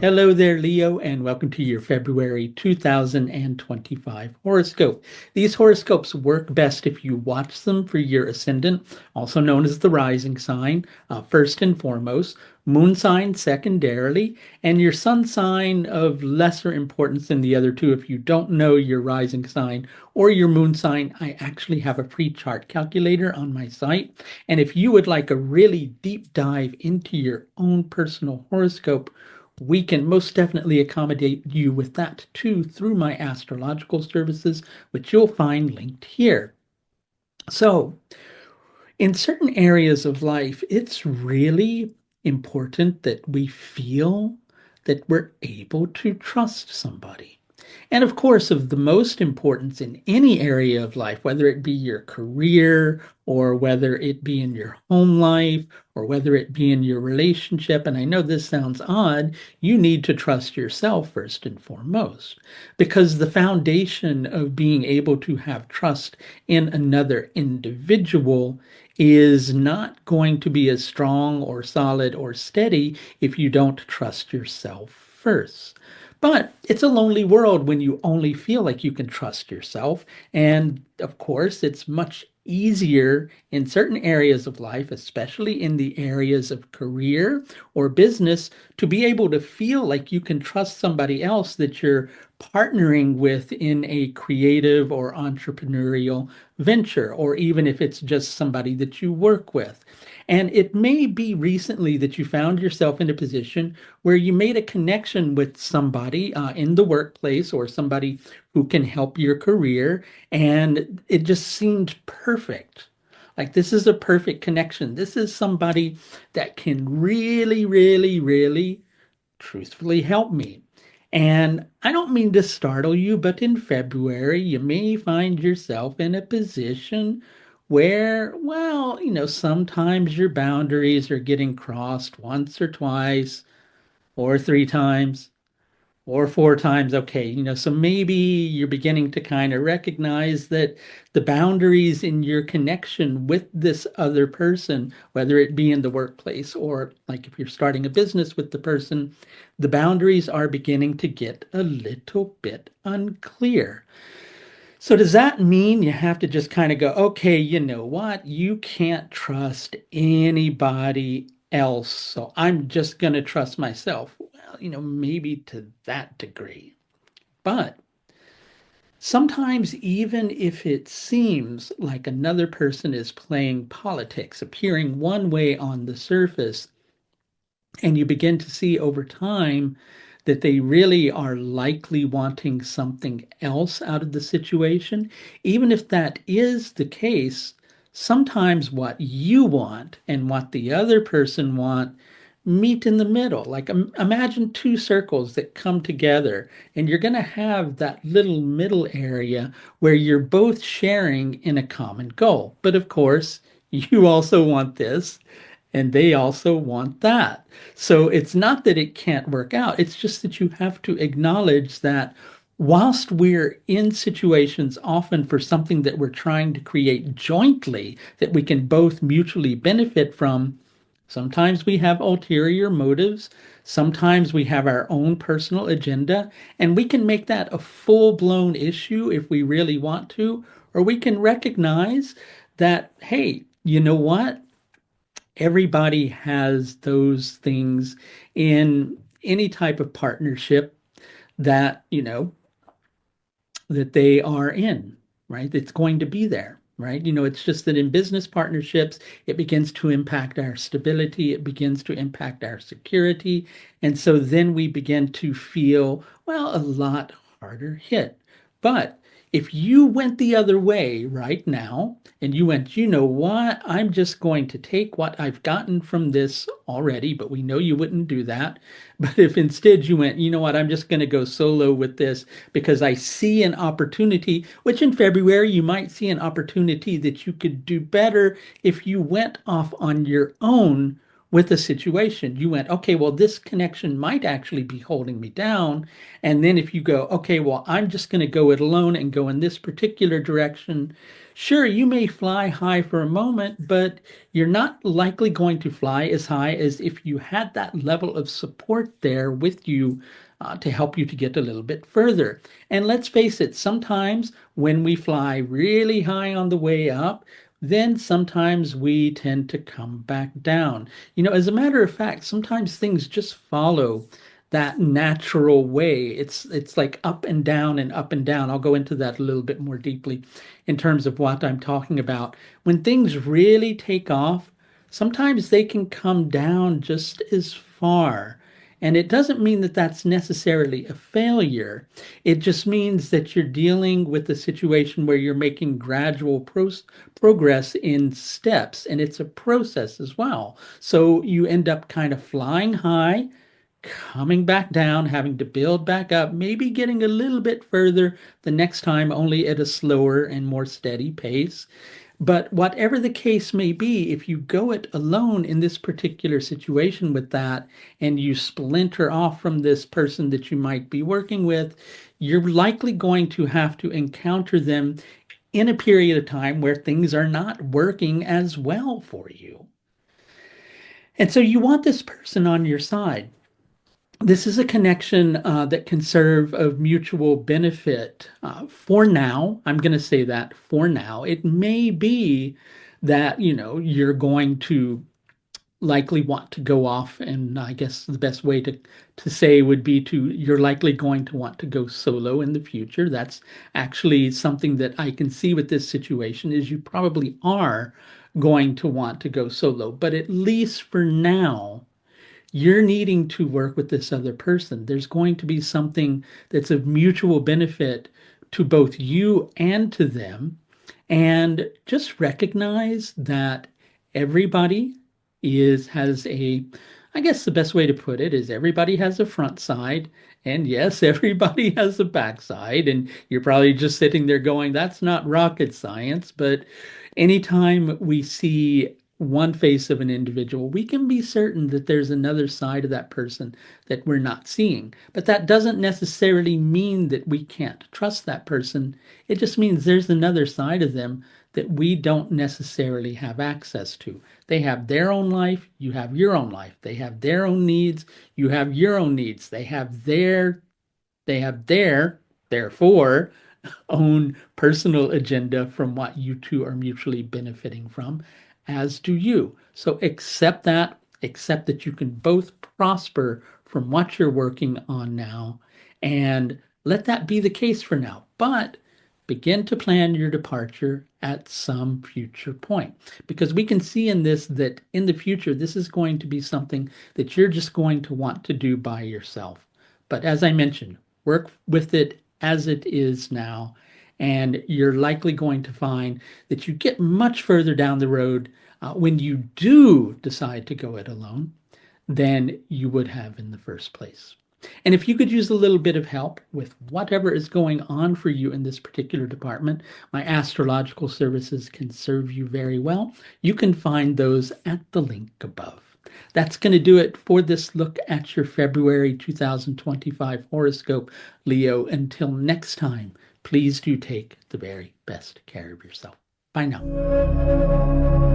Hello there, Leo, and welcome to your February 2025 horoscope. These horoscopes work best if you watch them for your ascendant, also known as the rising sign, first and foremost, moon sign secondarily, and your sun sign of lesser importance than the other two. If you don't know your rising sign or your moon sign, I actually have a free chart calculator on my site. And if you would like a really deep dive into your own personal horoscope, we can most definitely accommodate you with that too through my astrological services, which you'll find linked here. So, in certain areas of life, it's really important that we feel that we're able to trust somebody. And of course, of the most importance in any area of life, whether it be your career or whether it be in your home life or whether it be in your relationship, and I know this sounds odd, you need to trust yourself first and foremost, because the foundation of being able to have trust in another individual is not going to be as strong or solid or steady if you don't trust yourself first. But it's a lonely world when you only feel like you can trust yourself. And of course, it's much easier in certain areas of life, especially in the areas of career or business, to be able to feel like you can trust somebody else that you're partnering with in a creative or entrepreneurial venture, or even if it's just somebody that you work with. And it may be recently that you found yourself in a position where you made a connection with somebody in the workplace or somebody who can help your career, and it just seemed perfect. Like, this is a perfect connection. This is somebody that can really, really, really truthfully help me. And I don't mean to startle you, but in February, you may find yourself in a position where, well, sometimes your boundaries are getting crossed once or twice or three times or four times. Okay, so maybe you're beginning to kind of recognize that the boundaries in your connection with this other person, whether it be in the workplace or like if you're starting a business with the person, the boundaries are beginning to get a little bit unclear. So does that mean you have to just kind of go, okay, you know what? You can't trust anybody else. So I'm just going to trust myself. Well, maybe to that degree. But sometimes, even if it seems like another person is playing politics, appearing one way on the surface, and you begin to see over time that they really are likely wanting something else out of the situation, even if that is the case, sometimes what you want and what the other person want meet in the middle. Like, imagine two circles that come together, and you're going to have that little middle area where you're both sharing in a common goal. But of course, you also want this, and they also want that. So it's not that it can't work out, it's just that you have to acknowledge that whilst we're in situations often for something that we're trying to create jointly that we can both mutually benefit from, sometimes we have ulterior motives, sometimes we have our own personal agenda, and we can make that a full-blown issue if we really want to, or we can recognize that, hey, you know what? Everybody has those things in any type of partnership that, that they are in, right? It's going to be there, right? It's just that in business partnerships, it begins to impact our stability, it begins to impact our security. And so then we begin to feel, well, a lot harder hit. But if you went the other way right now and you went, you know what, I'm just going to take what I've gotten from this already, but we know you wouldn't do that. But if instead you went, you know what, I'm just going to go solo with this because I see an opportunity, which in February you might see an opportunity that you could do better if you went off on your own with a situation. You went, okay, well, this connection might actually be holding me down. And then if you go, okay, well, I'm just going to go it alone and go in this particular direction. Sure, you may fly high for a moment, but you're not likely going to fly as high as if you had that level of support there with you to help you to get a little bit further. And let's face it, sometimes when we fly really high on the way up, then sometimes we tend to come back down. As a matter of fact, sometimes things just follow that natural way. It's like up and down and up and down. I'll go into that a little bit more deeply in terms of what I'm talking about. When things really take off, sometimes they can come down just as far. And it doesn't mean that that's necessarily a failure. It just means that you're dealing with a situation where you're making gradual progress in steps, and it's a process as well. So you end up kind of flying high, coming back down, having to build back up, maybe getting a little bit further the next time, only at a slower and more steady pace. But whatever the case may be, if you go it alone in this particular situation with that, and you splinter off from this person that you might be working with, you're likely going to have to encounter them in a period of time where things are not working as well for you. And so you want this person on your side. This is a connection that can serve of mutual benefit for now. I'm going to say that for now. It may be that, you're going to likely want to go off, and I guess the best way to say would be you're likely going to want to go solo in the future. That's actually something that I can see with this situation is you probably are going to want to go solo, but at least for now, you're needing to work with this other person. There's going to be something that's of mutual benefit to both you and to them. And just recognize that everybody has I guess the best way to put it is everybody has a front side. And yes, everybody has a back side. And you're probably just sitting there going, that's not rocket science. But anytime we see one face of an individual, we can be certain that there's another side of that person that we're not seeing. But that doesn't necessarily mean that we can't trust that person. It just means there's another side of them that we don't necessarily have access to. They have their own life, you have your own life. They have their own needs, you have your own needs. They have their, therefore, own personal agenda from what you two are mutually benefiting from, as do you. So accept that you can both prosper from what you're working on now, and let that be the case for now. But begin to plan your departure at some future point, because we can see in this that in the future, this is going to be something that you're just going to want to do by yourself. But as I mentioned, work with it as it is now, and you're likely going to find that you get much further down the road when you do decide to go it alone than you would have in the first place. And if you could use a little bit of help with whatever is going on for you in this particular department, my astrological services can serve you very well. You can find those at the link above. That's going to do it for this look at your February 2025 horoscope, Leo. Until next time, please do take the very best care of yourself. Bye now.